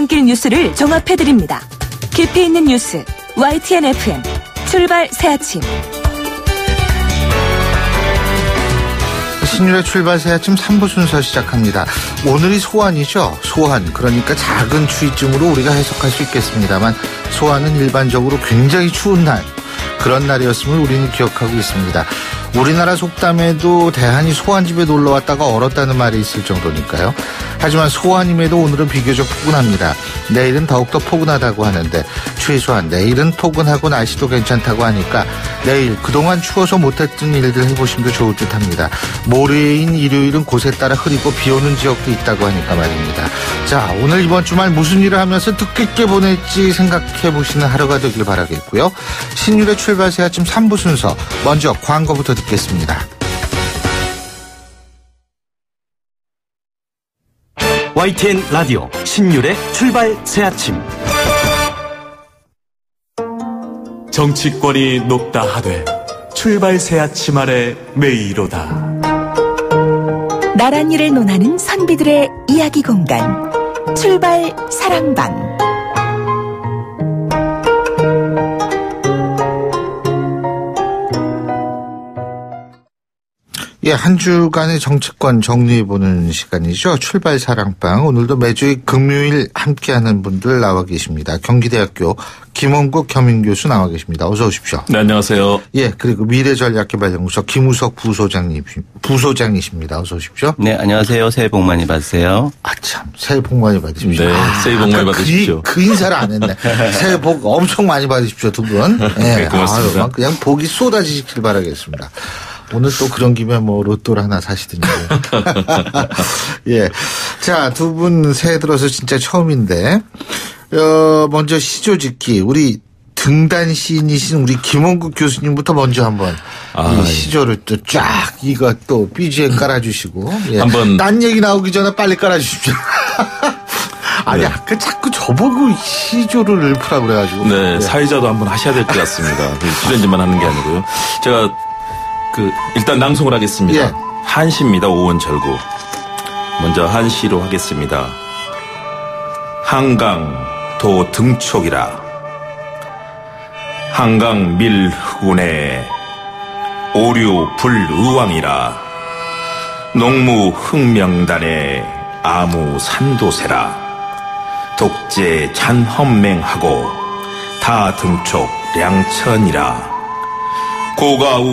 출근길 뉴스를 종합해드립니다. 깊이 있는 뉴스 YTN FM 출발 새아침. 신율의 출발 새아침 3부 순서 시작합니다. 오늘이 소환이죠. 소환, 그러니까 작은 추위쯤으로 우리가 해석할 수 있겠습니다만 소환은 일반적으로 굉장히 추운 날, 그런 날이었음을 우리는 기억하고 있습니다. 우리나라 속담에도 대한이 소환집에 놀러왔다가 얼었다는 말이 있을 정도니까요. 하지만 소환임에도 오늘은 비교적 포근합니다. 내일은 더욱더 포근하다고 하는데 최소한 내일은 포근하고 날씨도 괜찮다고 하니까 내일 그동안 추워서 못했던 일들 해보심도 좋을 듯합니다. 모레인 일요일은 곳에 따라 흐리고 비오는 지역도 있다고 하니까 말입니다. 자, 오늘 이번 주말 무슨 일을 하면서 뜻깊게 보낼지 생각해보시는 하루가 되길 바라겠고요. 신율의 출발 새아침 3부 순서, 먼저 광고부터 듣겠습니다. YTN 라디오 신율의 출발 새아침. 정치권이 높다 하되 출발 새아침 아래 메이로다. 나란 일을 논하는 선비들의 이야기 공간, 출발 사랑방. 예, 한 주간의 정치권 정리해보는 시간이죠. 출발 사랑방. 오늘도 매주 금요일 함께하는 분들 나와 계십니다. 경기대학교 김원국 겸임교수 나와 계십니다. 어서 오십시오. 네, 안녕하세요. 예, 그리고 미래전략개발연구소 김우석 부소장이십니다. 어서 오십시오. 네, 안녕하세요. 새해 복 많이 받으세요. 아, 참, 새해 복 많이 받으십시오. 네, 새해 복 많이 받으십시오. 그 인사를 안 했네. 새해 복 엄청 많이 받으십시오, 두 분. 예, 네, 고맙습니다. 그냥 복이 쏟아지시길 바라겠습니다. 오늘 또 그런 김에 뭐 로또를 하나 사시든지. 예. 자, 두 분 새해 들어서 진짜 처음인데, 먼저 시조 짓기. 우리 등단 시인이신 우리 김원국 교수님부터 먼저 한번 이 시조를 또 쫙 이거 또 BGM 깔아주시고. 예. 한번. 딴 얘기 나오기 전에 빨리 깔아주십시오. 아니, 네. 아까 자꾸 저보고 시조를 읊으라고 그래가지고. 네, 예. 사회자도 한번 하셔야 될 것 같습니다. 출연진만 하는 게 아니고요. 제가 일단 낭송을 하겠습니다. 예. 한시입니다. 오원절구. 먼저 한시로 하겠습니다. 한강 도 등촉이라. 한강 밀흑운에 오류 불의왕이라. 농무 흑명단에 아무 산도세라. 독재 잔헌맹하고 다 등촉 량천이라. 고가우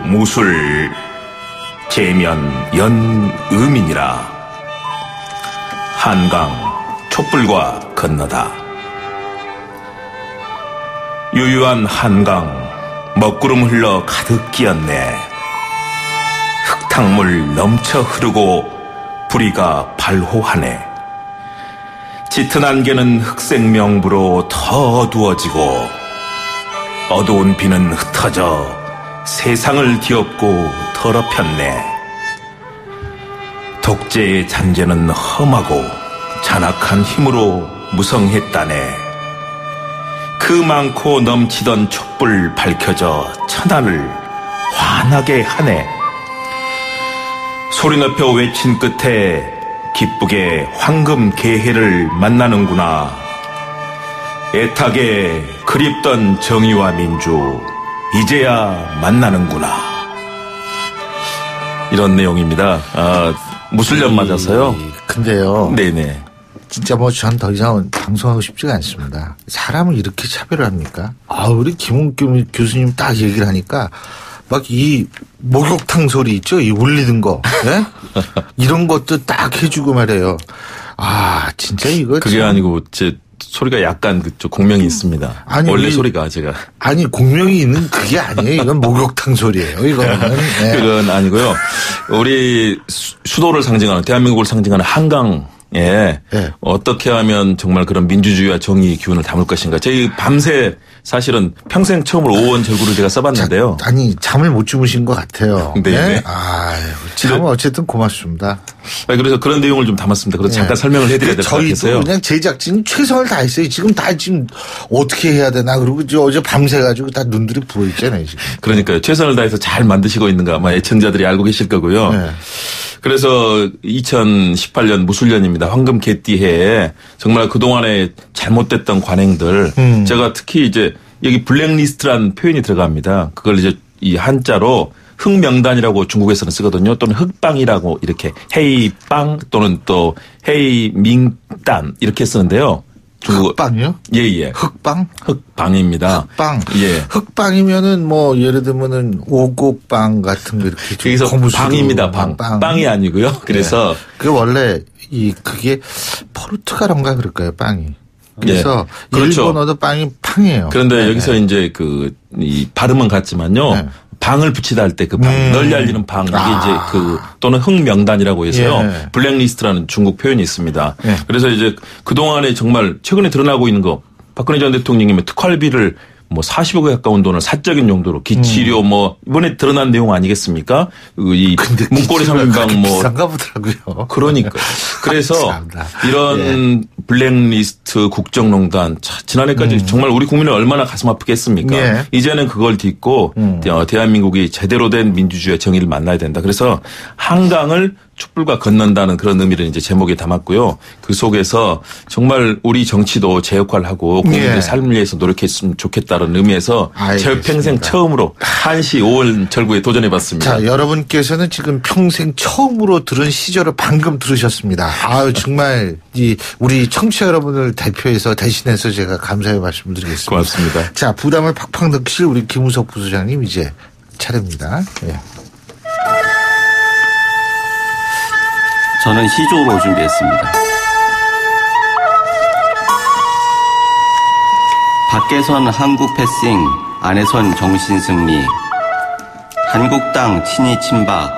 무술 제면 연의민이라. 한강 촛불과 건너다. 유유한 한강 먹구름 흘러 가득 끼었네. 흙탕물 넘쳐 흐르고 부리가 발호하네. 짙은 안개는 흑색 명부로 더 어두워지고 어두운 비는 흩어져 세상을 뒤엎고 더럽혔네. 독재의 잔재는 험하고 잔악한 힘으로 무성했다네. 그 많고 넘치던 촛불 밝혀져 천하를 환하게 하네. 소리 높여 외친 끝에 기쁘게 황금 개해를 만나는구나. 애타게 그립던 정의와 민주 이제야 만나는구나. 이런 내용입니다. 무술년 맞아서요. 근데요. 네네. 진짜 뭐 전 더 이상 방송하고 싶지가 않습니다. 사람을 이렇게 차별을 합니까? 우리 김원국 교수님 딱 얘기를 하니까 막 이 목욕탕 소리 있죠? 이 울리는 거. 예? 이런 것도 딱 해주고 말해요. 진짜 이거. 그게 아니고 제 소리가 약간 그쪽 공명이 있습니다. 아니, 원래 소리가 제가. 아니, 공명이 있는 그게 아니에요. 이건 목욕탕 소리예요. 이거는. 네. 그건 아니고요. 우리 수도를 상징하는, 대한민국을 상징하는 한강. 예. 네. 어떻게 하면 정말 그런 민주주의와 정의 기운을 담을 것인가. 저희 밤새 사실은 평생 처음으로 오원절구를 제가 써봤는데요. 잠을 못 주무신 것 같아요. 네. 참 어쨌든 고맙습니다. 그래서 그런 내용을 좀 담았습니다. 그래서 잠깐 설명을 해드려야 될 것 같아서요. 저희도 그냥 제작진 최선을 다했어요. 지금 어떻게 해야 되나. 그리고 어제 밤새가지고 다 눈들이 부어있잖아요, 지금. 그러니까요. 최선을 다해서 잘 만드시고 있는가 아마 애청자들이 알고 계실 거고요. 네. 그래서 2018년 무술년입니다. 황금 개띠해에 정말 그동안에 잘못됐던 관행들 제가 특히 이제 여기 블랙리스트란 표현이 들어갑니다. 그걸 이제 이 한자로 흑명단이라고 중국에서는 쓰거든요. 또는 흑방이라고 이렇게 헤이빵 또는 또 헤이밍단 이렇게 쓰는데요. 흑방이요? 예예. 흑방? 흑방입니다. 흑방. 예. 흑방이면은 뭐 예를 들면은 오곡빵 같은 거 이렇게 좀 여기서 방입니다. 빵이 아니고요. 그래서 네. 그 원래 그게 포르투갈어인가 그럴까요? 빵이. 그래서 예. 그렇죠. 일본어도 빵이 팡이에요. 그런데 네. 여기서 이제 이 발음은 같지만요. 네. 방을 붙이다 할 때 그 방, 널리 알리는 방, 이게 이제 또는 흑명단이라고 해서요. 예. 블랙리스트라는 중국 표현이 있습니다. 예. 그래서 이제 그동안에 정말 최근에 드러나고 있는 거, 박근혜 전 대통령님의 특활비를 뭐 40억에 가까운 돈을 사적인 용도로 기치료 뭐 이번에 드러난 내용 아니겠습니까? 이 문고리 3인방 뭐 비싼가 보더라고요. 그러니까 그래서 이런 예. 블랙리스트 국정농단 지난해까지 정말 우리 국민을 얼마나 가슴 아프게 했습니까? 예. 이제는 그걸 딛고 대한민국이 제대로 된 민주주의의 정의를 만나야 된다. 그래서 한강을 촛불과 건넌다는 그런 의미를 이제 제목에 담았고요. 그 속에서 정말 우리 정치도 제 역할을 하고 국민들의 예. 삶을 위해서 노력했으면 좋겠다는 의미에서 제 평생 처음으로 한시 5월 절구에 도전해봤습니다. 자, 여러분께서는 지금 평생 처음으로 들은 시절을 방금 들으셨습니다. 아유, 정말 우리 청취자 여러분을 대신해서 제가 감사의 말씀을 드리겠습니다. 고맙습니다. 자, 부담을 팍팍 느끼실 우리 김우석 부소장님 이제 차례입니다. 예. 저는 시조로 준비했습니다. 밖에선 한국 패싱, 안에선 정신승리. 한국당 친이 친박,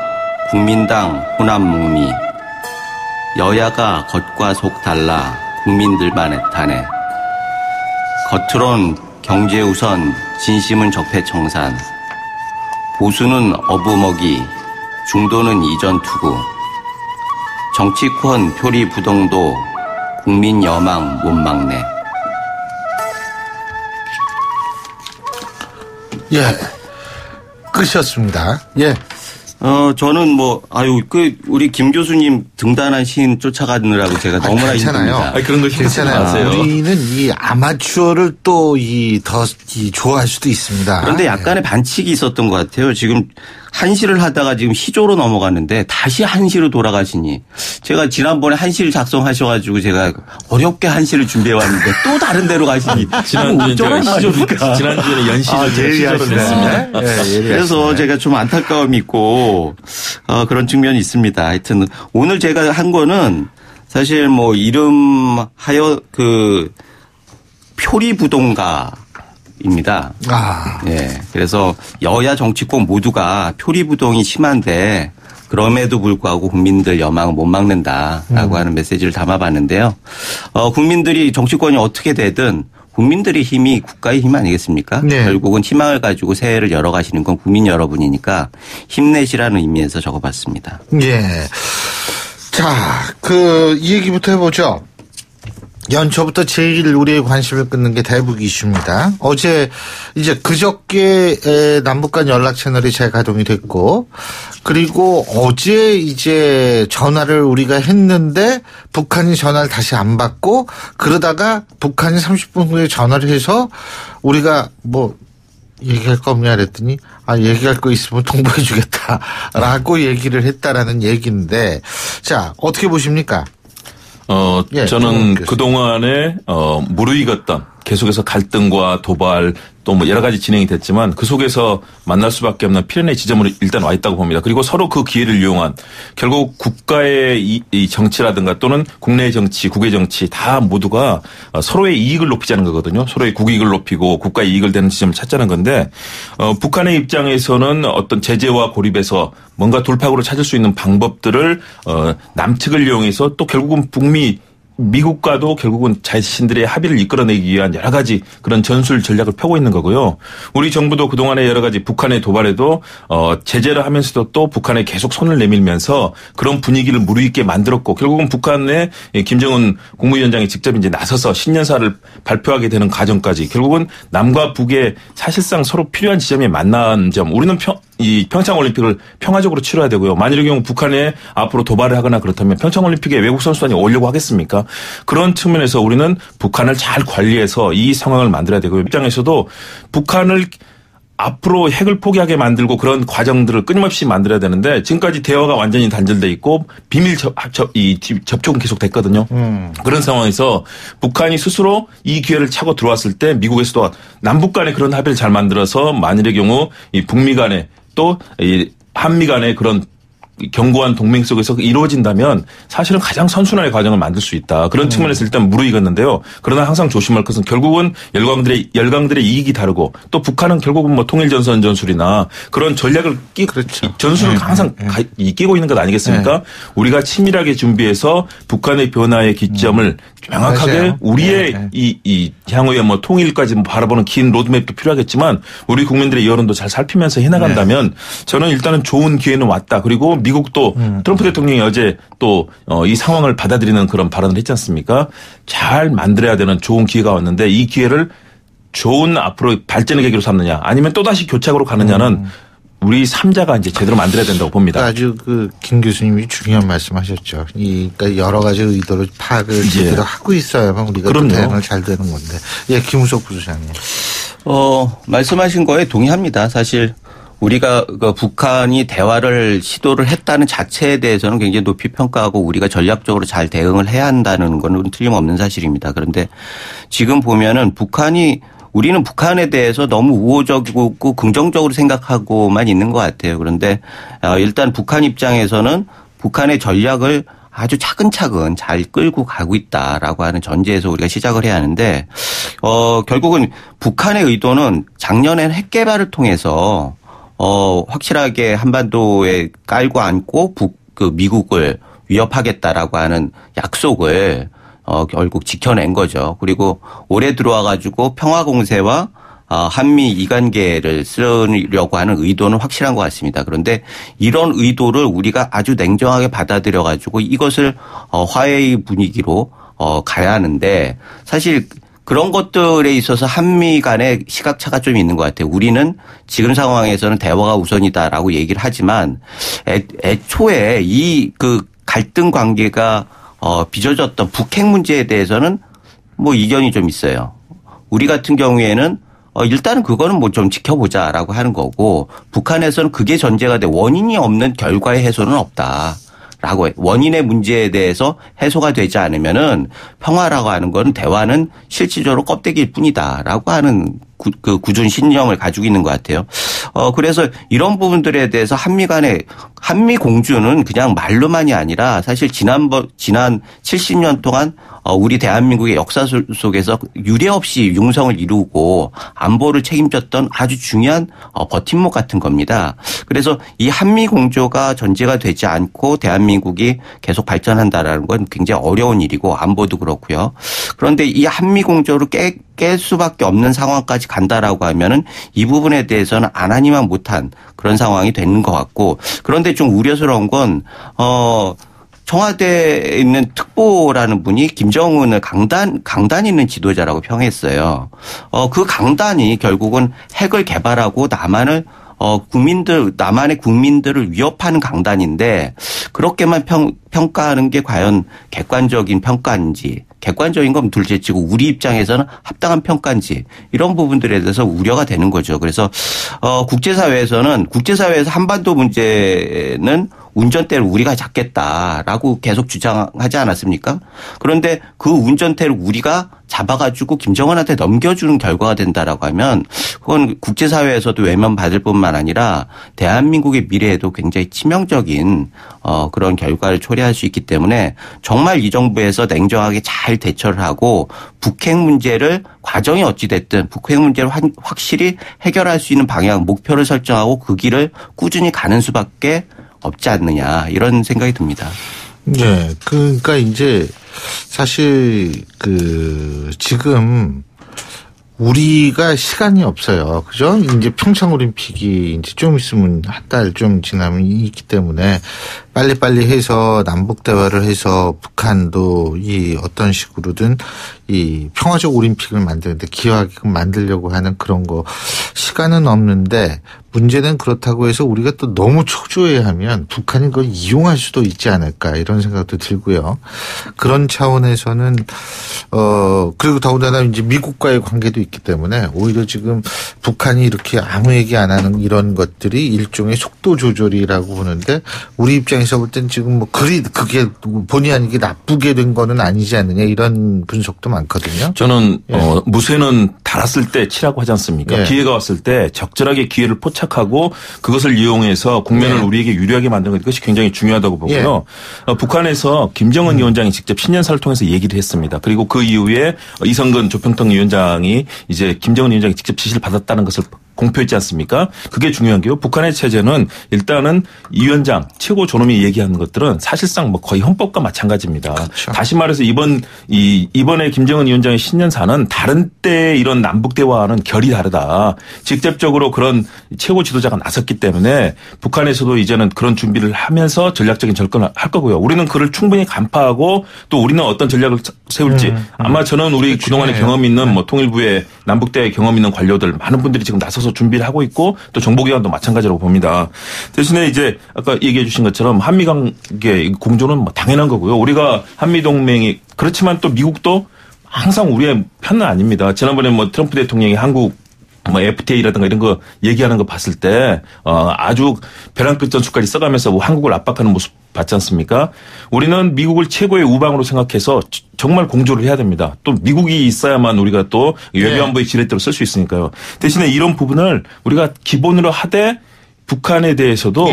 국민당 호남묵미. 여야가 겉과 속 달라 국민들만 애타네. 겉으론 경제 우선, 진심은 적폐청산. 보수는 어부먹이, 중도는 이전 투구. 정치권 표리 부동도 국민 여망 못 막네. 예. 끝이었습니다. 예. 저는 우리 김 교수님 등단한 시인 쫓아가느라고 제가 너무나 힘듭니다. 그런 거 신경 쓰지 마세요. 우리는 이 아마추어를 또 더 좋아할 수도 있습니다. 그런데 약간의 반칙이 있었던 것 같아요. 지금 한시를 하다가 지금 시조로 넘어갔는데 다시 한시로 돌아가시니 제가 지난번에 한시를 작성하셔가지고 제가 어렵게 한시를 준비해 왔는데 또 다른 데로 가시니 지난주에는 연시를 제가 시조를 했습니다. 그래서 제가 좀 안타까움이 있고 그런 측면이 있습니다. 하여튼 오늘 제가 한 거는 사실 뭐 이름하여 표리부동가 입니다. 예. 그래서 여야 정치권 모두가 표리부동이 심한데 그럼에도 불구하고 국민들 여망을 못 막는다라고 하는 메시지를 담아봤는데요. 국민들이 정치권이 어떻게 되든 국민들의 힘이 국가의 힘 아니겠습니까? 네. 결국은 희망을 가지고 새해를 열어가시는 건 국민 여러분이니까 힘내시라는 의미에서 적어봤습니다. 예. 자, 이 얘기부터 해보죠. 연초부터 제일 우리의 관심을 끊는 게 대북 이슈입니다. 어제 이제 그저께 남북 간 연락 채널이 재가동이 됐고 그리고 어제 이제 전화를 우리가 했는데 북한이 전화를 다시 안 받고 그러다가 북한이 30분 후에 전화를 해서 우리가 얘기할 거 없냐 그랬더니 얘기할 거 있으면 통보해 주겠다라고 얘기를 했다라는 얘기인데 자, 어떻게 보십니까? 저는 그동안에 무르익었던 계속해서 갈등과 도발 또 뭐 여러 가지 진행이 됐지만 그 속에서 만날 수밖에 없는 필연의 지점으로 일단 와 있다고 봅니다. 그리고 서로 그 기회를 이용한 결국 국가의 이 정치라든가 또는 국내 정치, 국외 정치 다 모두가 서로의 이익을 높이자는 거거든요. 서로의 국익을 높이고 국가의 이익을 되는 지점을 찾자는 건데 북한의 입장에서는 어떤 제재와 고립에서 뭔가 돌파구를 찾을 수 있는 방법들을 남측을 이용해서 또 결국은 미국과도 결국은 자신들의 합의를 이끌어내기 위한 여러 가지 그런 전술 전략을 펴고 있는 거고요. 우리 정부도 그동안에 여러 가지 북한의 도발에도 제재를 하면서도 또 북한에 계속 손을 내밀면서 그런 분위기를 무르익게 만들었고 결국은 북한의 김정은 국무위원장이 직접 이제 나서서 신년사를 발표하게 되는 과정까지 결국은 남과 북의 사실상 서로 필요한 지점에 만난 점 우리는 이 평창올림픽을 평화적으로 치러야 되고요. 만일의 경우 북한에 앞으로 도발을 하거나 그렇다면 평창올림픽에 외국 선수단이 오려고 하겠습니까? 그런 측면에서 우리는 북한을 잘 관리해서 이 상황을 만들어야 되고요. 입장에서도 북한을 앞으로 핵을 포기하게 만들고 그런 과정들을 끊임없이 만들어야 되는데 지금까지 대화가 완전히 단절돼 있고 비밀 접촉은 계속 됐거든요. 그런 상황에서 북한이 스스로 이 기회를 차고 들어왔을 때 미국에서도 남북 간에 그런 합의를 잘 만들어서 만일의 경우 이 북미 간에 또 이 한미 간에 그런 견고한 동맹 속에서 이루어진다면 사실은 가장 선순환의 과정을 만들 수 있다. 그런 측면에서 일단 무르익었는데요. 그러나 항상 조심할 것은 결국은 열강들의 이익이 다르고 또 북한은 결국은 뭐 통일전선 전술이나 그런 전략을 그렇죠. 전술을 항상 끼고 있는 것 아니겠습니까? 우리가 치밀하게 준비해서 북한의 변화의 기점을 명확하게 맞아요. 우리의 이 향후에 뭐 통일까지 바라보는 긴 로드맵도 필요하겠지만 우리 국민들의 여론도 잘 살피면서 해나간다면 저는 일단은 좋은 기회는 왔다. 그리고 미국도 트럼프 대통령이 어제 또 이 상황을 받아들이는 그런 발언을 했지 않습니까? 잘 만들어야 되는 좋은 기회가 왔는데 이 기회를 좋은 앞으로 발전의 계기로 삼느냐 아니면 또다시 교착으로 가느냐는 우리 3자가 이제 제대로 만들어야 된다고 봅니다. 아주 김 교수님이 중요한 말씀하셨죠. 그러니까 여러 가지 의도를 파악을 제대로 하고 있어야만 우리가 대응을 잘 되는 건데. 예, 김우석 부소장님. 말씀하신 거에 동의합니다. 사실 우리가 북한이 대화를 시도를 했다는 자체에 대해서는 굉장히 높이 평가하고 우리가 전략적으로 잘 대응을 해야 한다는 건 틀림없는 사실입니다. 그런데 지금 보면은 우리는 북한에 대해서 너무 우호적이고 긍정적으로 생각하고만 있는 것 같아요. 그런데 일단 북한 입장에서는 북한의 전략을 아주 차근차근 잘 끌고 가고 있다라고 하는 전제에서 우리가 시작을 해야 하는데 결국은 북한의 의도는 작년엔 핵 개발을 통해서 확실하게 한반도에 깔고 앉고 미국을 위협하겠다라고 하는 약속을 결국 지켜낸 거죠. 그리고 올해 들어와 가지고 평화 공세와 한미 이관계를 쓰려고 하는 의도는 확실한 것 같습니다. 그런데 이런 의도를 우리가 아주 냉정하게 받아들여 가지고 이것을 화해의 분위기로 가야 하는데 사실 그런 것들에 있어서 한미 간의 시각차가 좀 있는 것 같아요. 우리는 지금 상황에서는 대화가 우선이다라고 얘기를 하지만 애초에 갈등 관계가 빚어졌던 북핵 문제에 대해서는 뭐 이견이 좀 있어요. 우리 같은 경우에는 일단은 그거는 뭐 좀 지켜보자라고 하는 거고 북한에서는 그게 전제가 돼 원인이 없는 결과의 해소는 없다. 라고 원인의 문제에 대해서 해소가 되지 않으면은 평화라고 하는 건 대화는 실질적으로 껍데기일 뿐이다라고 하는 굳은 신념을 가지고 있는 것 같아요. 그래서 이런 부분들에 대해서 한미 공주는 그냥 말로만이 아니라 사실 지난 70년 동안 우리 대한민국의 역사 속에서 유례 없이 융성을 이루고 안보를 책임졌던 아주 중요한 버팀목 같은 겁니다. 그래서 이 한미 공조가 전제가 되지 않고 대한민국이 계속 발전한다라는 건 굉장히 어려운 일이고 안보도 그렇고요. 그런데 이 한미 공조를 깰 수밖에 없는 상황까지 간다라고 하면은 이 부분에 대해서는 안 하니만 못한 그런 상황이 되는 것 같고 그런데 좀 우려스러운 건 청와대에 있는 특보라는 분이 김정은을 강단 있는 지도자라고 평했어요. 그 강단이 결국은 핵을 개발하고 남한의 국민들을 위협하는 강단인데 그렇게만 평가하는 게 과연 객관적인 평가인지 객관적인 건 둘째치고 우리 입장에서는 합당한 평가인지 이런 부분들에 대해서 우려가 되는 거죠. 그래서 국제사회에서 한반도 문제는 운전대를 우리가 잡겠다라고 계속 주장하지 않았습니까? 그런데 그 운전대를 우리가 잡아가지고 김정은한테 넘겨주는 결과가 된다라고 하면 그건 국제사회에서도 외면받을 뿐만 아니라 대한민국의 미래에도 굉장히 치명적인 그런 결과를 초래할 수 있기 때문에 정말 이 정부에서 냉정하게 잘 대처를 하고 북핵 문제를 과정이 어찌됐든 북핵 문제를 확실히 해결할 수 있는 방향 목표를 설정하고 그 길을 꾸준히 가는 수밖에 없지 않느냐 이런 생각이 듭니다. 네, 그러니까 이제 사실 지금 우리가 시간이 없어요. 그죠? 이제 평창올림픽이 이제 좀 있으면 한 달 좀 지나면 있기 때문에 빨리빨리 해서 남북 대화를 해서 북한도 이 어떤 식으로든 이 평화적 올림픽을 만드는데 기여하게끔 만들려고 하는 그런 거 시간은 없는데 문제는 그렇다고 해서 우리가 또 너무 초조해하면 북한이 그걸 이용할 수도 있지 않을까 이런 생각도 들고요. 그런 차원에서는 그리고 더군다나 이제 미국과의 관계도 있기 때문에 오히려 지금 북한이 이렇게 아무 얘기 안 하는 이런 것들이 일종의 속도 조절이라고 보는데 우리 입장에서 볼 땐 지금 뭐 그게 본의 아니게 나쁘게 된 거는 아니지 않느냐 이런 분석도 많거든요. 저는 무쇠는 닳았을 때 치라고 하지 않습니까? 기회가 왔을 때 적절하게 기회를 포착하고 그것을 이용해서 국면을 우리에게 유리하게 만드는 것이 굉장히 중요하다고 보고요. 북한에서 김정은 위원장이 직접 신년사를 통해서 얘기를 했습니다. 그리고 그 이후에 이성근 조평통 위원장이 이제 김정은 위원장이 직접 지시를 받았다는 것을 공표했지 않습니까? 그게 중요한 게요. 북한의 체제는 일단은 이 위원장 최고 존엄이 얘기하는 것들은 사실상 뭐 거의 헌법과 마찬가지입니다. 그렇죠. 다시 말해서 이번에 김정은 위원장의 신년사는 다른 때 이런 남북 대화와는 결이 다르다. 직접적으로 그런 최고 지도자가 나섰기 때문에 북한에서도 이제는 그런 준비를 하면서 전략적인 접근을 할 거고요. 우리는 그를 충분히 간파하고 또 우리는 어떤 전략을 세울지 아마 저는 우리 그동안에 경험 있는 뭐 통일부의 남북 대화에 경험 있는 관료들 많은 분들이 지금 나서서 준비를 하고 있고 또 정보기관도 마찬가지라고 봅니다. 대신에 이제 아까 얘기해 주신 것처럼 한미관계 공조는 뭐 당연한 거고요. 우리가 한미동맹이 그렇지만 또 미국도 항상 우리의 편은 아닙니다. 지난번에 뭐 트럼프 대통령이 한국 뭐 FTA라든가 이런 거 얘기하는 거 봤을 때 아주 벼랑 끝 전술까지 써가면서 뭐 한국을 압박하는 모습 봤지 않습니까? 우리는 미국을 최고의 우방으로 생각해서 정말 공조를 해야 됩니다. 또 미국이 있어야만 우리가 또 외교안보의 지렛대로 쓸 수 있으니까요. 대신에 이런 부분을 우리가 기본으로 하되 북한에 대해서도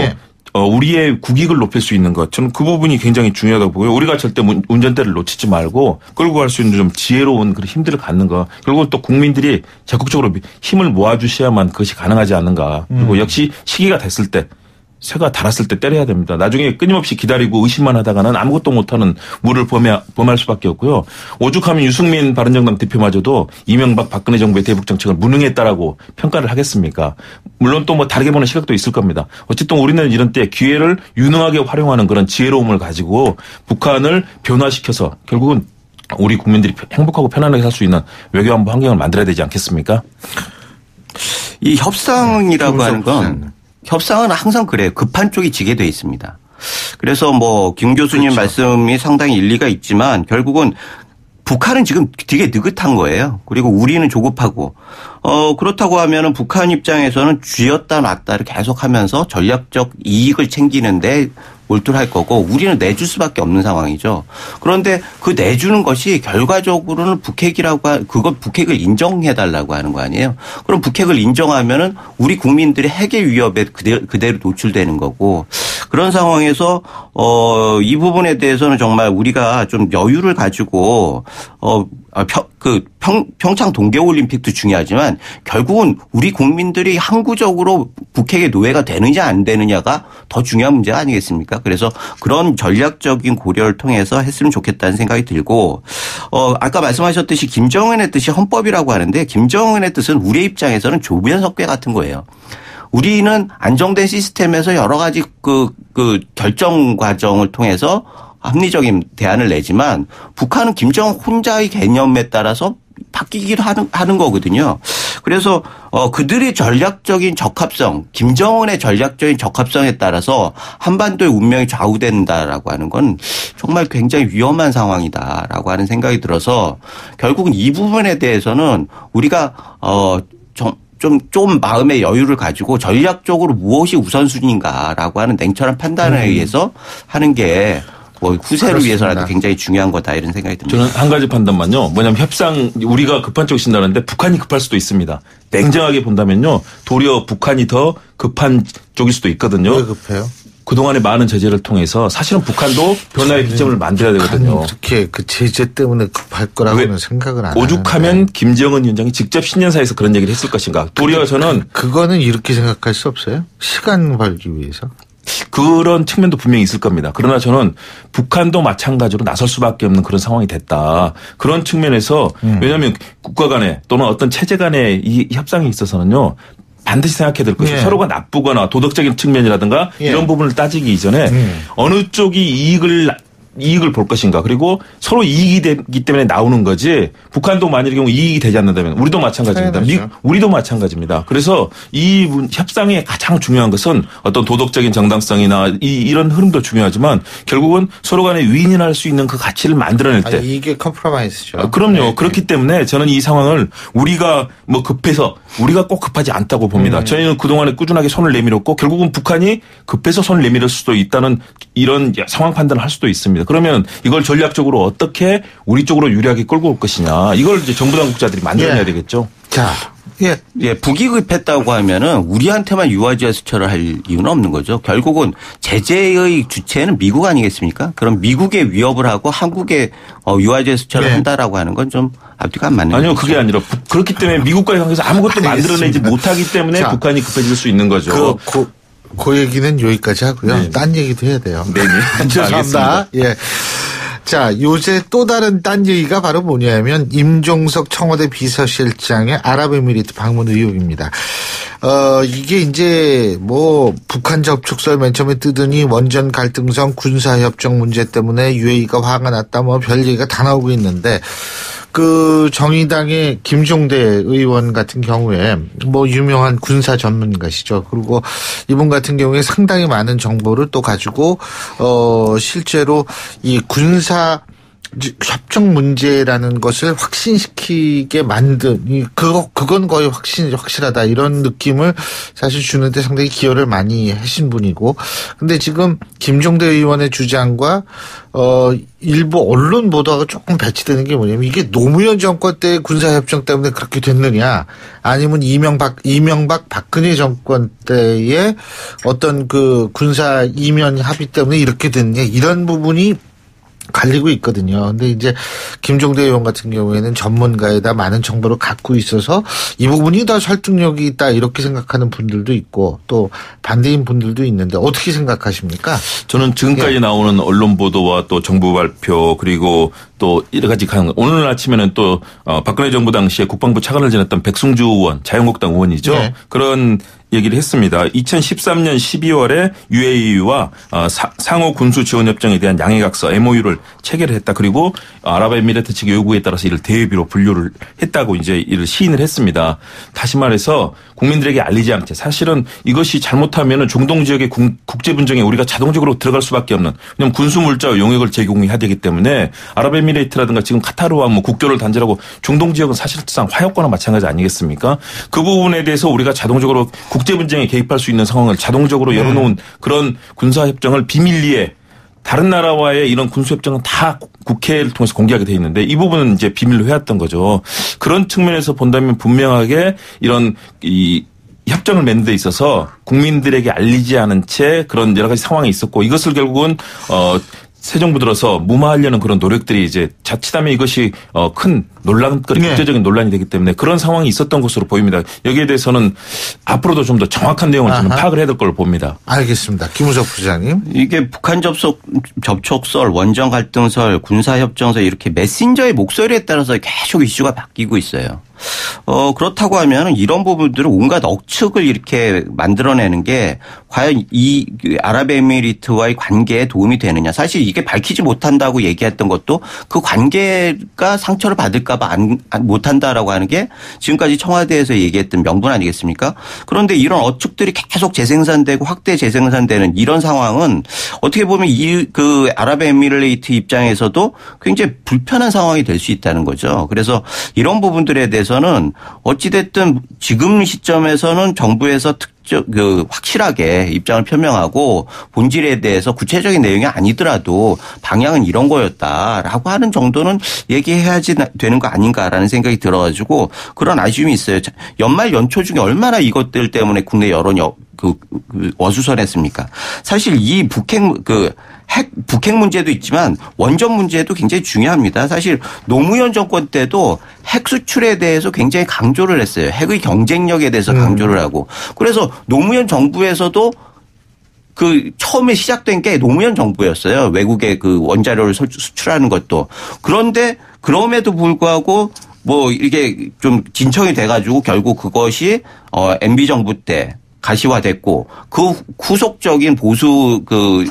우리의 국익을 높일 수 있는 것. 저는 그 부분이 굉장히 중요하다고 보고요. 우리가 절대 운전대를 놓치지 말고 끌고 갈 수 있는 좀 지혜로운 그런 힘들을 갖는 거. 그리고 또 국민들이 적극적으로 힘을 모아주셔야만 그것이 가능하지 않는가. 그리고 역시 시기가 됐을 때 새가 닳았을 때 때려야 됩니다. 나중에 끊임없이 기다리고 의심만 하다가는 아무것도 못하는 물을 범할 수밖에 없고요. 오죽하면 유승민 바른정당 대표마저도 이명박 박근혜 정부의 대북 정책을 무능했다라고 평가를 하겠습니까? 물론 또 뭐 다르게 보는 시각도 있을 겁니다. 어쨌든 우리는 이런 때 기회를 유능하게 활용하는 그런 지혜로움을 가지고 북한을 변화시켜서 결국은 우리 국민들이 행복하고 편안하게 살 수 있는 외교안보 환경을 만들어야 되지 않겠습니까? 이 협상이라고 하는 건 협상은 항상 그래요. 급한 쪽이 지게 돼 있습니다. 그래서 뭐 김 교수님 말씀이 상당히 일리가 있지만 결국은 북한은 지금 되게 느긋한 거예요. 그리고 우리는 조급하고 그렇다고 하면은 북한 입장에서는 쥐었다 놨다를 계속하면서 전략적 이익을 챙기는데 몰두를 할 거고 우리는 내줄 수밖에 없는 상황이죠. 그런데 그 내주는 것이 결과적으로는 그걸 북핵을 인정해달라고 하는 거 아니에요. 그럼 북핵을 인정하면은 우리 국민들이 핵의 위협에 그대로 노출되는 거고 그런 상황에서 이 부분에 대해서는 정말 우리가 좀 여유를 가지고 평창 동계올림픽도 중요하지만 결국은 우리 국민들이 항구적으로 북핵의 노예가 되느냐 안 되느냐가 더 중요한 문제 아니겠습니까? 그래서 그런 전략적인 고려를 통해서 했으면 좋겠다는 생각이 들고 아까 말씀하셨듯이 김정은의 뜻이 헌법이라고 하는데 김정은의 뜻은 우리 입장에서는 조변석괴 같은 거예요. 우리는 안정된 시스템에서 여러 가지 그 결정 과정을 통해서 합리적인 대안을 내지만 북한은 김정은 혼자의 개념에 따라서 바뀌기도 하는 거거든요. 그래서 그들의 전략적인 적합성, 김정은의 전략적인 적합성에 따라서 한반도의 운명이 좌우된다라고 하는 건 정말 굉장히 위험한 상황이다라고 하는 생각이 들어서 결국은 이 부분에 대해서는 우리가 좀 마음의 여유를 가지고 전략적으로 무엇이 우선순위인가라고 하는 냉철한 판단에 의해서 하는 게 후세를 위해서라도 굉장히 중요한 거다 이런 생각이 듭니다. 저는 한 가지 판단만요. 뭐냐면 협상 우리가 급한 쪽이 신다는데 북한이 급할 수도 있습니다. 냉정하게 본다면요. 도리어 북한이 더 급한 쪽일 수도 있거든요. 왜 급해요? 그동안의 많은 제재를 통해서 사실은 북한도 변화의 기점을 만들어야 되거든요. 그렇게 그 제재 때문에 급할 거라고는 생각을 안 하는데. 오죽하면 김정은 위원장이 직접 신년사에서 그런 얘기를 했을 것인가. 도리어 저는. 그거는 이렇게 생각할 수 없어요? 시간 벌기 위해서. 그런 측면도 분명히 있을 겁니다. 그러나 저는 북한도 마찬가지로 나설 수밖에 없는 그런 상황이 됐다. 그런 측면에서 왜냐하면 국가 간에 또는 어떤 체제 간의 이 협상에 있어서는요. 반드시 생각해야 될 것이 서로가 나쁘거나 도덕적인 측면이라든가 이런 부분을 따지기 이전에 어느 쪽이 이익을 볼 것인가. 그리고 서로 이익이 되기 때문에 나오는 거지 북한도 만일 경우 이익이 되지 않는다면 우리도 마찬가지입니다. 우리도 마찬가지입니다. 그래서 이 협상의 가장 중요한 것은 어떤 도덕적인 정당성이나 이런 흐름도 중요하지만 결국은 서로 간에 윈윈할 수 있는 그 가치를 만들어낼 때. 이게 컴프로마이즈죠. 그럼요. 그렇기 때문에 저는 이 상황을 우리가 뭐 급해서 우리가 꼭 급하지 않다고 봅니다. 저희는 그동안에 꾸준하게 손을 내밀었고 결국은 북한이 급해서 손을 내밀을 수도 있다는 이런 상황 판단을 할 수도 있습니다. 그러면 이걸 전략적으로 어떻게 우리 쪽으로 유리하게 끌고 올 것이냐. 이걸 이제 정부 당국자들이 만들어내야 되겠죠. 자, 북이 급했다고 하면은 우리한테만 유아지아 수출을 할 이유는 없는 거죠. 결국은 제재의 주체는 미국 아니겠습니까? 그럼 미국에 위협을 하고 한국에 유아지아 수출을 한다라고 하는 건 좀 앞뒤가 안 맞는 거죠. 아니요, 그게 아니라 그렇기 때문에 미국과의 관계에서 아무것도 만들어내지 못하기 때문에 자, 북한이 급해질 수 있는 거죠. 그 얘기는 여기까지 하고요. 네. 딴 얘기도 해야 돼요. 네네. 죄송합니다. 예. 자, 요새 또 다른 딴 얘기가 바로 뭐냐면 임종석 청와대 비서실장의 아랍에미리트 방문 의혹입니다. 이게 이제 뭐 북한 접촉설 맨 처음에 뜨더니 원전 갈등성 군사협정 문제 때문에 UAE가 화가 났다 뭐 별 얘기가 다 나오고 있는데 그 정의당의 김종대 의원 같은 경우에 뭐 유명한 군사 전문가시죠. 그리고 이분 같은 경우에 상당히 많은 정보를 또 가지고 실제로 이 군사 협정 문제라는 것을 확신시키게 만든 그건 거의 확실하다 이런 느낌을 사실 주는데 상당히 기여를 많이 하신 분이고 근데 지금 김종대 의원의 주장과 일부 언론 보도가 조금 배치되는 게 뭐냐면 이게 노무현 정권 때 군사협정 때문에 그렇게 됐느냐 아니면 이명박 박근혜 정권 때의 어떤 그 군사 이면 합의 때문에 이렇게 됐느냐 이런 부분이 갈리고 있거든요. 근데 이제 김종대 의원 같은 경우에는 전문가에다 많은 정보를 갖고 있어서 이 부분이 더 설득력이 있다 이렇게 생각하는 분들도 있고 또 반대인 분들도 있는데 어떻게 생각하십니까? 저는 지금까지 나오는 언론 보도와 또 정부 발표 그리고 또 여러 가지 오늘 아침에는 또 박근혜 정부 당시에 국방부 차관을 지냈던 백승주 의원 자유한국당 의원이죠. 그런 얘기를 했습니다. 2013년 12월에 UAE와 상호 군수 지원 협정에 대한 양해각서 MOU를 체결을 했다. 그리고 아랍에미리트 측의 요구에 따라서 이를 대외비로 분류를 했다고 이제 이를 시인을 했습니다. 다시 말해서 국민들에게 알리지 않게 사실은 이것이 잘못하면은 중동 지역의 국제 분쟁에 우리가 자동적으로 들어갈 수밖에 없는 왜냐하면 군수 물자와 용역을 제공해야 되기 때문에 아랍에미리트라든가 지금 카타르와 뭐 국교를 단절하고 중동 지역은 사실상 화약과나 마찬가지 아니겠습니까? 그 부분에 대해서 우리가 자동적으로 국제 분쟁에 개입할 수 있는 상황을 자동적으로 열어놓은 그런 군사협정을 비밀리에 다른 나라와의 이런 군수협정은 다 국회를 통해서 공개하게 돼 있는데 이 부분은 이제 비밀로 해왔던 거죠. 그런 측면에서 본다면 분명하게 이런 이 협정을 맺는 데 있어서 국민들에게 알리지 않은 채 그런 여러 가지 상황이 있었고 이것을 결국은 새 정부 들어서 무마하려는 그런 노력들이 이제 자칫하면 이것이 큰 국제적인 논란이 되기 때문에 그런 상황이 있었던 것으로 보입니다. 여기에 대해서는 앞으로도 좀 더 정확한 내용을 저는 파악을 해야 될 걸로 봅니다. 알겠습니다. 김우석 부장님. 이게 북한 접촉설, 원전 갈등설, 군사협정설 이렇게 메신저의 목소리에 따라서 계속 이슈가 바뀌고 있어요. 그렇다고 하면 이런 부분들을 온갖 억측을 이렇게 만들어내는 게 과연 이 아랍에미리트와의 관계에 도움이 되느냐. 사실 이게 밝히지 못한다고 얘기했던 것도 그 관계가 상처를 받을까 봐 못한다라고 하는 게 지금까지 청와대에서 얘기했던 명분 아니겠습니까? 그런데 이런 억측들이 계속 재생산되고 확대 재생산되는 이런 상황은 어떻게 보면 그 아랍에미리트 입장에서도 굉장히 불편한 상황이 될 수 있다는 거죠. 그래서 이런 부분들에 대해서는 어찌됐든 지금 시점에서는 정부에서 확실하게 입장을 표명하고 본질에 대해서 구체적인 내용이 아니더라도 방향은 이런 거였다라고 하는 정도는 얘기해야지 되는 거 아닌가라는 생각이 들어가지고 그런 아쉬움이 있어요. 연말 연초 중에 얼마나 이것들 때문에 국내 여론이 어수선했습니까? 사실 이 북핵 문제도 있지만 원전 문제도 굉장히 중요합니다. 사실 노무현 정권 때도 핵 수출에 대해서 굉장히 강조를 했어요. 핵의 경쟁력에 대해서 강조를 하고. 그래서 노무현 정부에서도 처음에 시작된 게 노무현 정부였어요. 외국에 그 원자료를 수출하는 것도. 그런데 그럼에도 불구하고 뭐 이게 좀 진척이 돼가지고 결국 그것이 MB 정부 때 가시화됐고 그 후속적인 보수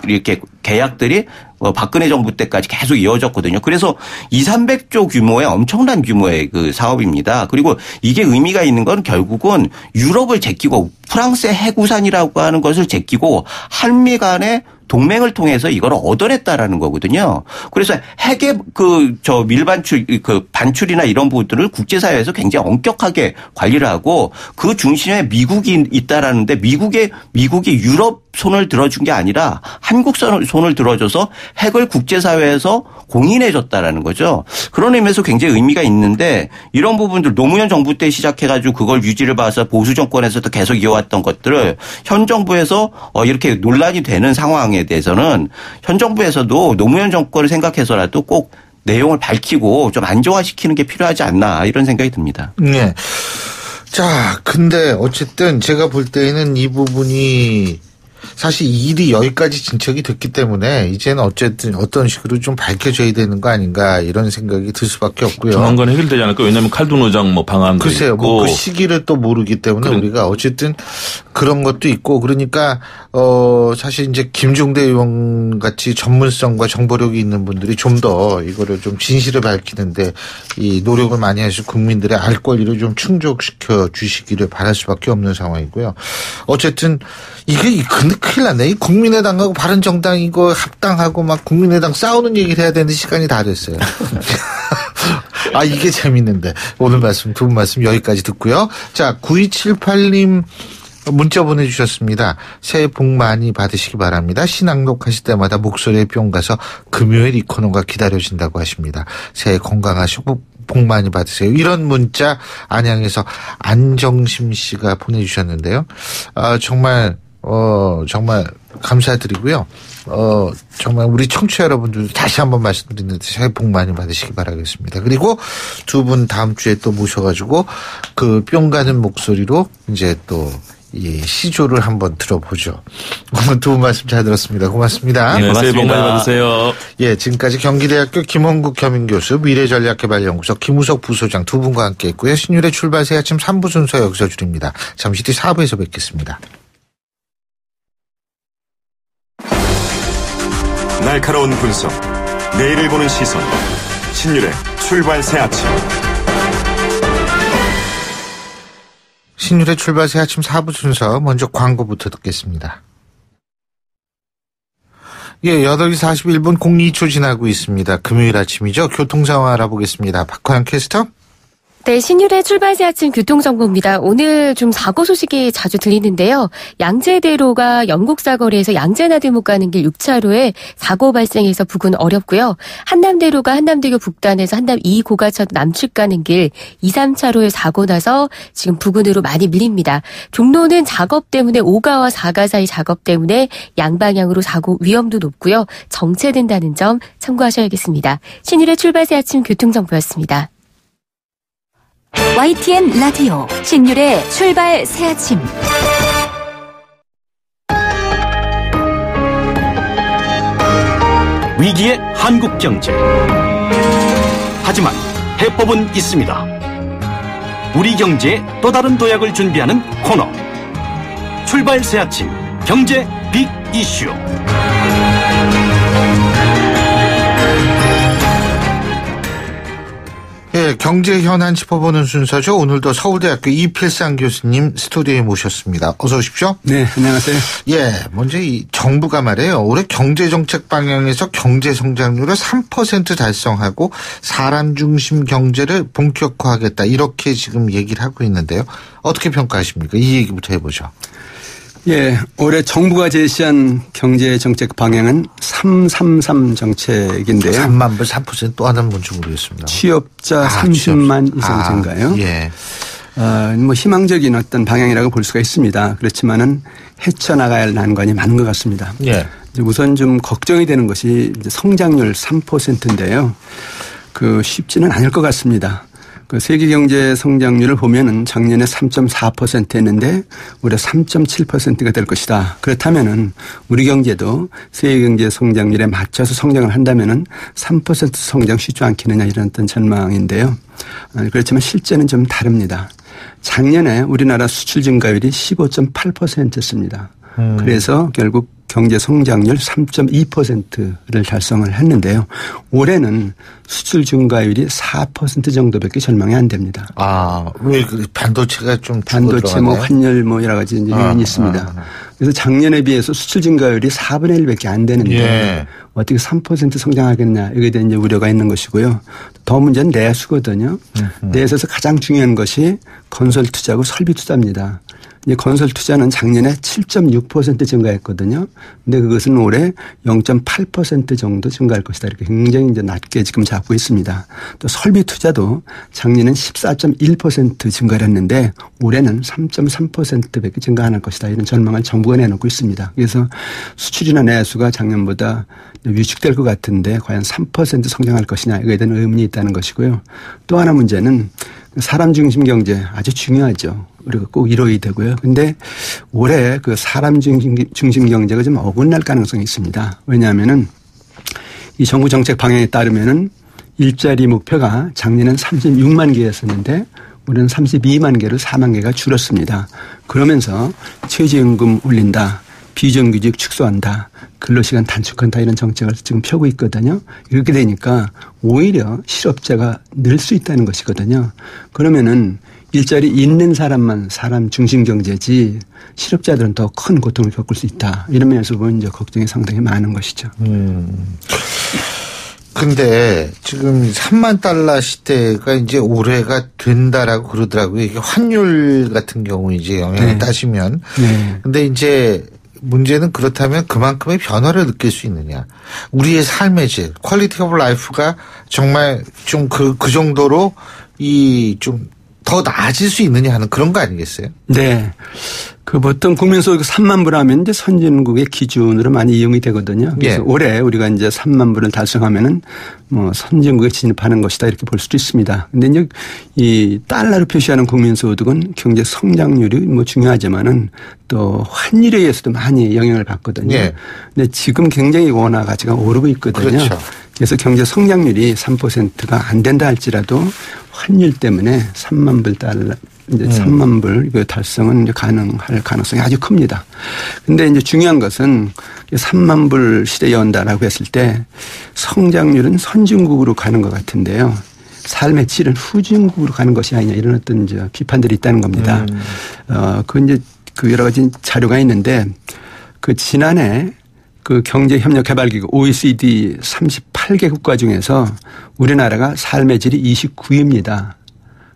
이렇게 계약들이 박근혜 정부 때까지 계속 이어졌거든요. 그래서 200~300조 규모의 엄청난 규모의 그 사업입니다. 그리고 이게 의미가 있는 건 결국은 유럽을 제끼고 프랑스의 해구산이라고 하는 것을 제끼고 한미 간의 동맹을 통해서 이걸 얻어냈다라는 거거든요. 그래서 핵의 반출이나 이런 부분들을 국제사회에서 굉장히 엄격하게 관리를 하고 그 중심에 미국이 있다라는데 미국이 유럽 손을 들어준 게 아니라 한국 손을 들어줘서 핵을 국제사회에서 공인해줬다라는 거죠. 그런 의미에서 굉장히 의미가 있는데 이런 부분들 노무현 정부 때 시작해가지고 그걸 유지를 봐서 보수 정권에서도 계속 이어왔던 것들을 현 정부에서 이렇게 논란이 되는 상황에 대해서는 현 정부에서도 노무현 정권을 생각해서라도 꼭 내용을 밝히고 좀 안정화시키는 게 필요하지 않나 이런 생각이 듭니다. 네. 자, 근데 어쨌든 제가 볼 때에는 이 부분이 사실 일이 여기까지 진척이 됐기 때문에 이제는 어쨌든 어떤 식으로 좀 밝혀져야 되는 거 아닌가 이런 생각이 들 수밖에 없고요. 조만간 해결되지 않을까? 왜냐하면 칼둔 의장 방안도 글쎄요, 있고. 그 시기를 또 모르기 때문에 우리가 어쨌든 그런 것도 있고 그러니까 사실 이제 김종대 의원 같이 전문성과 정보력이 있는 분들이 좀 더 이거를 좀 진실을 밝히는데 이 노력을 많이 해서 국민들의 알 권리를 좀 충족시켜 주시기를 바랄 수밖에 없는 상황이고요. 어쨌든 이게 근데 큰일 났네. 이 국민의당하고 바른정당 이거 합당하고 막 국민의당 싸우는 얘기를 해야 되는 시간이 다 됐어요. 이게 재밌는데 오늘 두 분 말씀 여기까지 듣고요. 자, 9278님 문자 보내주셨습니다. 새해 복 많이 받으시기 바랍니다. 신앙록 하실 때마다 목소리에 뿅 가서 금요일 이 코너가 기다려진다고 하십니다. 새해 건강하시고 복 많이 받으세요. 이런 문자 안양에서 안정심 씨가 보내주셨는데요. 정말 감사드리고요. 정말 우리 청취자 여러분들 다시 한번 말씀드리는데 새해 복 많이 받으시기 바라겠습니다. 그리고 두 분 다음 주에 또 모셔가지고 그 뿅 가는 목소리로 이제 또 이 시조를 한번 들어보죠. 오늘 두 분 말씀 잘 들었습니다. 고맙습니다. 네, 새해 복 많이 받으세요. 예, 지금까지 경기대학교 김원국 겸임교수, 미래전략개발연구소 김우석 부소장 두 분과 함께했고요. 신율의 출발 새 아침 3부 순서 여기서 줄입니다. 잠시 뒤 4부에서 뵙겠습니다. 날카로운 분석, 내일을 보는 시선, 신율의 출발 새 아침. 신율의 출발 새 아침 4부 순서 먼저 광고부터 듣겠습니다. 예, 8시 41분 02초 지나고 있습니다. 금요일 아침이죠. 교통 상황 알아보겠습니다. 박화영 캐스터. 네, 신율의 출발 새 아침 교통정보입니다. 오늘 좀 사고 소식이 자주 들리는데요. 양재대로가 영국사거리에서 양재나들목 가는 길 6차로에 사고 발생해서 부근 어렵고요. 한남대로가 한남대교 북단에서 한남 2고가차 남측 가는 길 2, 3차로에 사고 나서 지금 부근으로 많이 밀립니다. 종로는 작업 때문에 5가와 4가 사이 작업 때문에 양방향으로 사고 위험도 높고요. 정체된다는 점 참고하셔야겠습니다. 신율의 출발 새 아침 교통정보였습니다. YTN 라디오 신율의 출발 새 아침. 위기의 한국 경제. 하지만 해법은 있습니다. 우리 경제에 또 다른 도약을 준비하는 코너. 출발 새 아침 경제 빅 이슈. 예, 경제 현안 짚어보는 순서죠. 오늘도 서울대학교 이필상 교수님 스튜디오에 모셨습니다. 어서 오십시오. 네, 안녕하세요. 예, 먼저 이 정부가 말이에요. 올해 경제정책 방향에서 경제 성장률을 3% 달성하고 사람 중심 경제를 본격화하겠다. 이렇게 지금 얘기를 하고 있는데요. 어떻게 평가하십니까? 이 얘기부터 해보죠. 예, 올해 정부가 제시한 경제정책 방향은 333 정책인데요. 3만 불 3% 또 하나는 뭔지 모르겠습니다. 취업자 30만 이상 증가요. 예. 뭐 희망적인 어떤 방향이라고 볼 수가 있습니다. 그렇지만은 헤쳐나가야 할 난관이 많은 것 같습니다. 예. 우선 좀 걱정이 되는 것이 이제 성장률 3%인데요. 쉽지는 않을 것 같습니다. 그 세계 경제 성장률을 보면은 작년에 3.4%였는데 올해 3.7%가 될 것이다. 그렇다면은 우리 경제도 세계 경제 성장률에 맞춰서 성장을 한다면은 3% 성장 쉽지 않겠느냐 이런 어떤 전망인데요. 그렇지만 실제는 좀 다릅니다. 작년에 우리나라 수출 증가율이 15.8%였습니다. 그래서 결국 경제 성장률 3.2%를 달성을 했는데요. 올해는 수출 증가율이 4% 정도밖에 전망이 안 됩니다. 아, 왜 반도체가 좀 반도체 뭐 환율 뭐 여러 가지 요인이 있습니다. 그래서 작년에 비해서 수출 증가율이 4분의 1밖에 안 되는데 예. 어떻게 3% 성장하겠냐 이게 대한 이제 우려가 있는 것이고요. 더 문제는 내수거든요. 내수에서 가장 중요한 것이 건설 투자고 설비 투자입니다. 이제 건설 투자는 작년에 7.6% 증가했거든요. 근데 그것은 올해 0.8% 정도 증가할 것이다. 이렇게 굉장히 이제 낮게 지금 잡고 있습니다. 또 설비 투자도 작년엔 14.1% 증가를 했는데 올해는 3.3%밖에 증가 안 할 것이다. 이런 전망을 정부가 내놓고 있습니다. 그래서 수출이나 내수가 작년보다 위축될 것 같은데 과연 3% 성장할 것이냐 이거에 대한 의문이 있다는 것이고요. 또 하나 문제는 사람 중심 경제 아주 중요하죠. 우리가 꼭 이뤄야 되고요. 근데 올해 그 사람 중심 경제가 좀 어긋날 가능성이 있습니다. 왜냐하면은 이 정부 정책 방향에 따르면은 일자리 목표가 작년엔 36만 개였었는데 올해는 32만 개로 4만 개가 줄었습니다. 그러면서 최저임금 올린다. 비정규직 축소한다. 근로시간 단축한다. 이런 정책을 지금 펴고 있거든요. 이렇게 되니까 오히려 실업자가 늘 수 있다는 것이거든요. 그러면은 일자리 있는 사람만 사람 중심 경제지 실업자들은 더 큰 고통을 겪을 수 있다. 이런 면에서 보면 이제 걱정이 상당히 많은 것이죠. 근데 지금 3만 달러 시대가 이제 올해가 된다라고 그러더라고요. 이게 환율 같은 경우 이제 영향을 네. 따지면. 네. 근데 이제 문제는 그렇다면 그만큼의 변화를 느낄 수 있느냐. 우리의 삶의 질, 퀄리티 오브 라이프가 정말 좀 그 정도로 좀 더 나아질 수 있느냐 하는 그런 거 아니겠어요? 네. 그 보통 국민소득 3만 불하면 이제 선진국의 기준으로 많이 이용이 되거든요. 그래서 예. 올해 우리가 이제 3만 불을 달성하면은 뭐 선진국에 진입하는 것이다 이렇게 볼 수도 있습니다. 근데 이제 이 달러로 표시하는 국민소득은 경제 성장률이 뭐 중요하지만은 또 환율에 의해서도 많이 영향을 받거든요. 예. 근데 지금 굉장히 원화 가치가 오르고 있거든요. 그렇죠. 그래서 경제 성장률이 3%가 안 된다 할지라도 환율 때문에 3만 불 달러 이제 3만 불 이거 달성은 이제 가능할 가능성이 아주 큽니다. 근데 이제 중요한 것은 3만 불 시대에 온다라고 했을 때 성장률은 선진국으로 가는 것 같은데요. 삶의 질은 후진국으로 가는 것이 아니냐 이런 어떤 이제 비판들이 있다는 겁니다. 그 이제 그 여러 가지 자료가 있는데 그 지난해 그 경제협력개발기구 OECD 38개 국가 중에서 우리나라가 삶의 질이 29위입니다.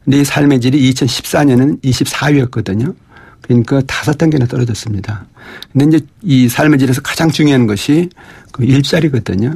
근데 이 삶의 질이 2014년에는 24위였거든요. 그러니까 5단계나 떨어졌습니다. 근데 이제 이 삶의 질에서 가장 중요한 것이 그 일자리거든요.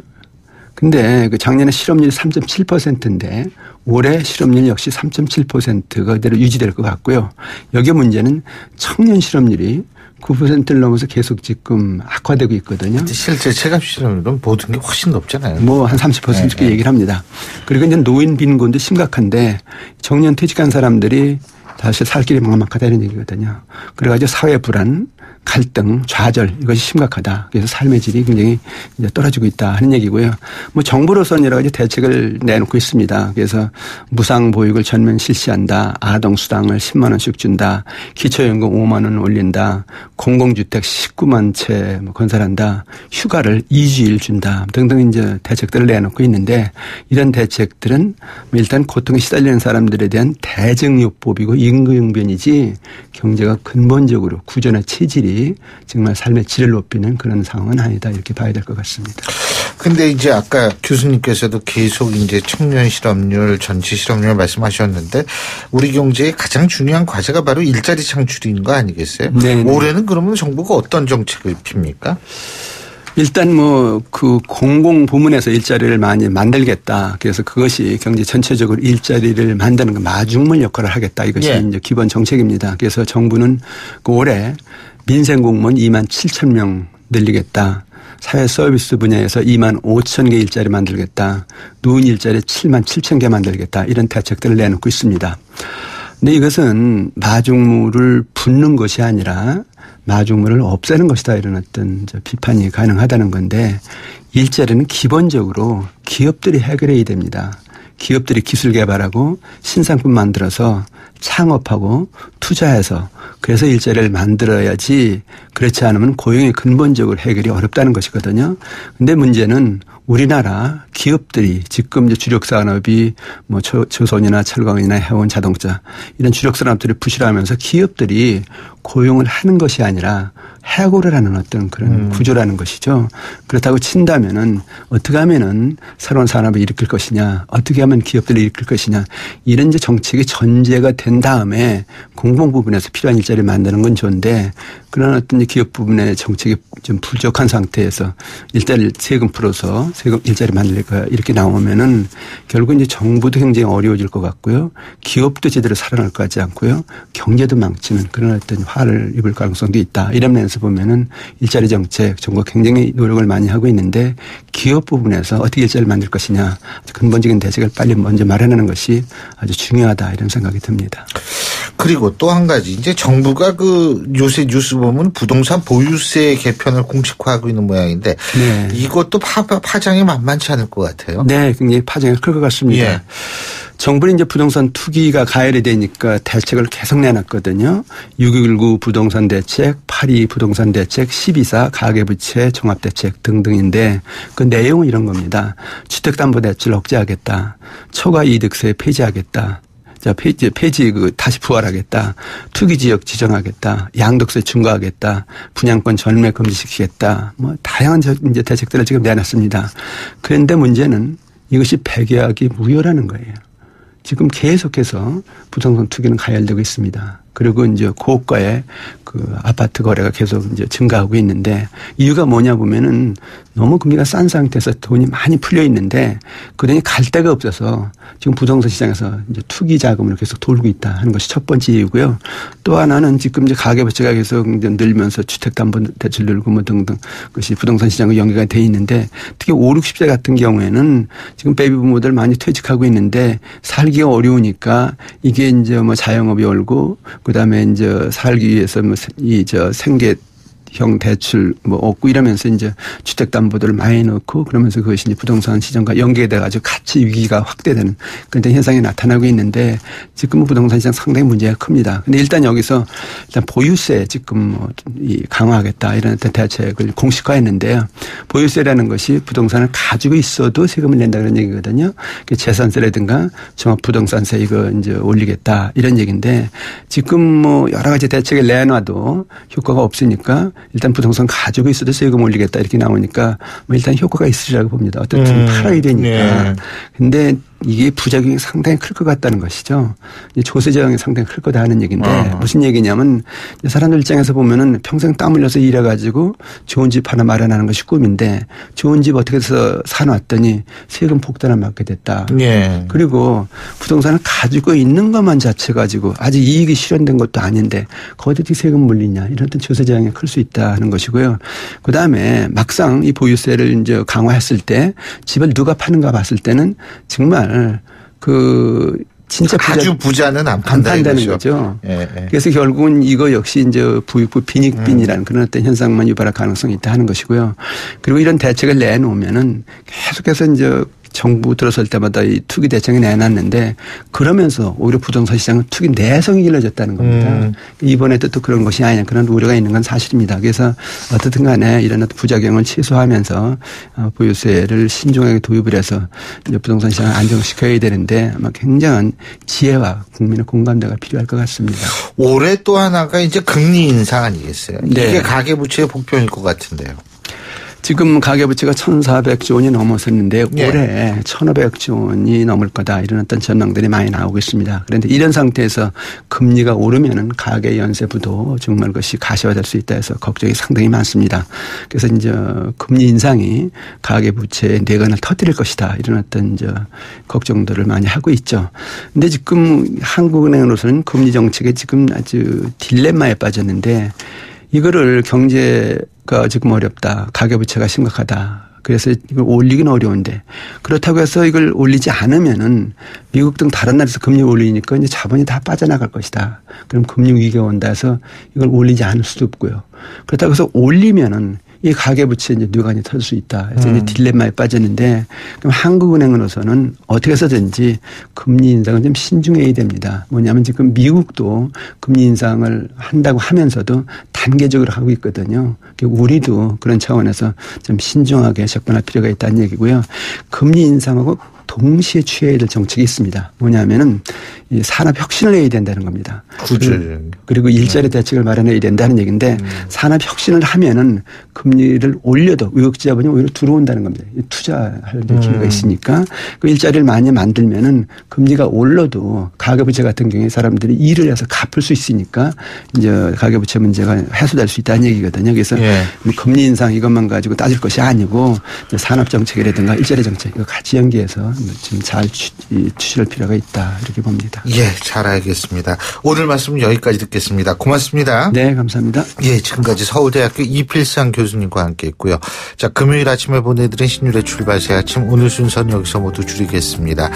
근데 그 작년에 실업률이 3.7%인데 올해 실업률 역시 3.7%가 그대로 유지될 것 같고요. 여기에 문제는 청년 실업률이 9%를 넘어서 계속 지금 악화되고 있거든요. 실제 체감 실업률은 모든 게 훨씬 높잖아요. 뭐 한 30% 이렇게 얘기를 합니다. 그리고 이제 노인 빈곤도 심각한데 정년 퇴직한 사람들이 사실 살 길이 막막하다 이런 얘기거든요. 그래가지고 사회 불안, 갈등, 좌절 이것이 심각하다. 그래서 삶의 질이 굉장히 이제 떨어지고 있다 하는 얘기고요. 뭐 정부로서는 여러 가지 대책을 내놓고 있습니다. 그래서 무상 보육을 전면 실시한다. 아동 수당을 10만 원씩 준다. 기초연금 5만 원 올린다. 공공주택 19만 채 건설한다. 휴가를 2주일 준다. 등등 이제 대책들을 내놓고 있는데 이런 대책들은 일단 고통에 시달리는 사람들에 대한 대증요법이고 임금변이지 경제가 근본적으로 구조나 체질이 정말 삶의 질을 높이는 그런 상황은 아니다 이렇게 봐야 될 것 같습니다. 근데 이제 아까 교수님께서도 계속 이제 청년 실업률, 전체 실업률 말씀하셨는데 우리 경제의 가장 중요한 과제가 바로 일자리 창출인 거 아니겠어요? 네. 올해는 그러면 정부가 어떤 정책을 핍니까? 일단 뭐 그 공공 부문에서 일자리를 많이 만들겠다. 그래서 그것이 경제 전체적으로 일자리를 만드는 그 마중물 역할을 하겠다. 이것이 예. 이제 기본 정책입니다. 그래서 정부는 그 올해 민생 공무원 2만 7천 명 늘리겠다. 사회 서비스 분야에서 2만 5천 개 일자리 만들겠다. 노인 일자리 7만 7천 개 만들겠다. 이런 대책들을 내놓고 있습니다. 근데 이것은 마중물을 붓는 것이 아니라 마중물을 없애는 것이다. 이런 어떤 비판이 가능하다는 건데 일자리는 기본적으로 기업들이 해결해야 됩니다. 기업들이 기술 개발하고 신상품 만들어서 창업하고 투자해서 그래서 일자리를 만들어야지 그렇지 않으면 고용의 근본적으로 해결이 어렵다는 것이거든요. 근데 문제는 우리나라 기업들이 지금 이제 주력 산업이 뭐 조선이나 철강이나 해운 자동차 이런 주력 산업들이 부실하면서 기업들이 고용을 하는 것이 아니라 해고를 하는 어떤 그런 구조라는 것이죠. 그렇다고 친다면은 어떻게 하면은 새로운 산업을 일으킬 것이냐, 어떻게 하면 기업들을 일으킬 것이냐 이런 이제 정책이 전제가 된 다음에 공공 부분에서 필요한 일자리를 만드는 건 좋은데 그런 어떤 기업 부분의 정책이 좀 부족한 상태에서 일자리를 세금 풀어서 세금 일자리 만들 거야 이렇게 나오면은 결국 이제 정부도 굉장히 어려워질 것 같고요. 기업도 제대로 살아날 것 같지 않고요. 경제도 망치는 그런 어떤 화를 입을 가능성도 있다. 이런 면에서 보면은 일자리 정책 정부가 굉장히 노력을 많이 하고 있는데 기업 부분에서 어떻게 일자리를 만들 것이냐 근본적인 대책을 빨리 먼저 마련하는 것이 아주 중요하다 이런 생각이 듭니다. 그리고 또 한 가지 이제 정부가 그 요새 뉴스 보면 부동산 보유세 개편을 공식화하고 있는 모양인데 네. 이것도 파장이 만만치 않을 것 같아요. 네, 굉장히 파장이 클 것 같습니다. 예. 정부는 이제 부동산 투기가 가열이 되니까 대책을 계속 내놨거든요. 6.19 부동산 대책, 8.2 부동산 대책, 12.4 가계부채 종합대책 등등인데 그 내용은 이런 겁니다. 주택담보대출 억제하겠다. 초과이득세 폐지하겠다. 자, 폐지 다시 부활하겠다. 투기지역 지정하겠다. 양도세 중과하겠다. 분양권 전매 금지시키겠다. 뭐 다양한 이제 대책들을 지금 내놨습니다. 그런데 문제는 이것이 백약이 무효라는 거예요. 지금 계속해서 부동산 투기는 가열되고 있습니다. 그리고 이제 고가의 그 아파트 거래가 계속 이제 증가하고 있는데 이유가 뭐냐 보면은 너무 금리가 싼 상태에서 돈이 많이 풀려 있는데 그 돈이 갈 데가 없어서 지금 부동산 시장에서 이제 투기 자금으로 계속 돌고 있다 하는 것이 첫 번째 이유고요. 또 하나는 지금 이제 가계부채가 계속 이제 늘면서 주택담보대출 늘고 뭐 등등 그것이 부동산 시장과 연계가 돼 있는데 특히 5, 60세 같은 경우에는 지금 베이비 부모들 많이 퇴직하고 있는데 살기가 어려우니까 이게 이제 뭐 자영업이 얼고 그다음에 이제 살기 위해서 뭐 생계형 대출 뭐 없고 이러면서 이제 주택담보들을 많이 넣고 그러면서 그것이 이제 부동산 시장과 연계돼 가지고 같이 위기가 확대되는 그런 현상이 나타나고 있는데 지금 부동산 시장 상당히 문제가 큽니다. 근데 일단 여기서 일단 보유세 지금 뭐 강화하겠다 이런 대책을 공식화했는데요. 보유세라는 것이 부동산을 가지고 있어도 세금을 낸다 그런 얘기거든요. 재산세라든가 종합부동산세 이거 이제 올리겠다 이런 얘기인데 지금 뭐 여러 가지 대책을 내놔도 효과가 없으니까 일단 부동산 가지고 있어도 세금 올리겠다 이렇게 나오니까 뭐 일단 효과가 있으리라고 봅니다. 어쨌든 팔아야 되니까. 근데 이게 부작용이 상당히 클 것 같다는 것이죠. 조세 저항이 상당히 클 거다 하는 얘기인데 무슨 얘기냐면 사람들 입장에서 보면은 평생 땀 흘려서 일해가지고 좋은 집 하나 마련하는 것이 꿈인데 좋은 집 어떻게 해서 사놨더니 세금 폭탄을 맞게 됐다. 예. 그리고 부동산을 가지고 있는 것만 자체 가지고 아직 이익이 실현된 것도 아닌데 거기에 어떻게 세금 물리냐 이런 조세 저항이 클 수 있다는 것이고요. 그다음에 막상 이 보유세를 이제 강화했을 때 집을 누가 파는가 봤을 때는 정말 진짜 아주 부자는 안 판다는 거죠. 예, 예. 그래서 결국은 이거 역시 이제 부익부 빈익빈이라는 그런 어떤 현상만 유발할 가능성이 있다 하는 것이고요. 그리고 이런 대책을 내놓으면은 계속해서 이제 정부 들어설 때마다 이 투기 대책을 내놨는데 그러면서 오히려 부동산 시장은 투기 내성이 길러졌다는 겁니다. 이번에도 또 그런 것이 아니냐 그런 우려가 있는 건 사실입니다. 그래서 어떻든 간에 이런 부작용을 최소화하면서 보유세를 신중하게 도입을 해서 이제 부동산 시장을 안정시켜야 되는데 아마 굉장한 지혜와 국민의 공감대가 필요할 것 같습니다. 올해 또 하나가 이제 금리 인상 아니겠어요? 네. 이게 가계부채의 복병일 것 같은데요. 지금 가계부채가 1,400조 원이 넘어섰는데 예. 올해 1,500조 원이 넘을 거다 이런 어떤 전망들이 많이 나오고 있습니다. 그런데 이런 상태에서 금리가 오르면은 가계 연쇄부도 정말 것이 가시화될 수 있다 해서 걱정이 상당히 많습니다. 그래서 이제 금리 인상이 가계부채의 내관을 터뜨릴 것이다 이런 어떤 이제 걱정들을 많이 하고 있죠. 그런데 지금 한국은행으로서는 금리 정책에 지금 아주 딜레마에 빠졌는데 이거를 경제가 지금 어렵다. 가계부채가 심각하다. 그래서 이걸 올리긴 어려운데 그렇다고 해서 이걸 올리지 않으면은 미국 등 다른 나라에서 금리 올리니까 이제 자본이 다 빠져나갈 것이다. 그럼 금융 위기가 온다 해서 이걸 올리지 않을 수도 없고요. 그렇다고 해서 올리면은 이 가계부채 이제 뇌관이 터질 수 있다. 그래서 이제 딜레마에 빠졌는데 그럼 한국은행으로서는 어떻게 해서든지 금리 인상은 좀 신중해야 됩니다. 뭐냐면 지금 미국도 금리 인상을 한다고 하면서도 단계적으로 하고 있거든요. 우리도 그런 차원에서 좀 신중하게 접근할 필요가 있다는 얘기고요. 금리 인상하고 동시에 취해야 될 정책이 있습니다. 뭐냐면은 이 산업 혁신을 해야 된다는 겁니다. 그리고 일자리 대책을 마련해야 된다는 얘기인데 산업 혁신을 하면은 금리를 올려도 외국지 자본이 오히려 들어온다는 겁니다. 투자할 기회가 있으니까 그 일자리를 많이 만들면은 금리가 올라도 가계부채 같은 경우에 사람들이 일을 해서 갚을 수 있으니까 이제 가계부채 문제가 해소될 수 있다는 얘기거든요. 그래서 금리 인상 이것만 가지고 따질 것이 아니고 산업 정책이라든가 일자리 정책 이거 같이 연계해서 좀 잘 추진할 필요가 있다 이렇게 봅니다. 예, 잘 알겠습니다. 오늘 말씀 여기까지 듣겠습니다. 고맙습니다. 네, 감사합니다. 예, 지금까지 서울대학교 이필상 교수님과 함께했고요. 자, 금요일 아침에 보내드린 신율의 출발 새 아침 오늘 순서는 여기서 모두 줄이겠습니다.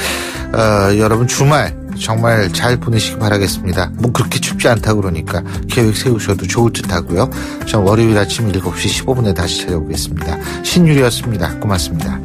여러분 주말 정말 잘 보내시기 바라겠습니다. 뭐 그렇게 춥지 않다고 그러니까 계획 세우셔도 좋을 듯 하고요. 자, 월요일 아침 7시 15분에 다시 찾아오겠습니다. 신율이었습니다. 고맙습니다.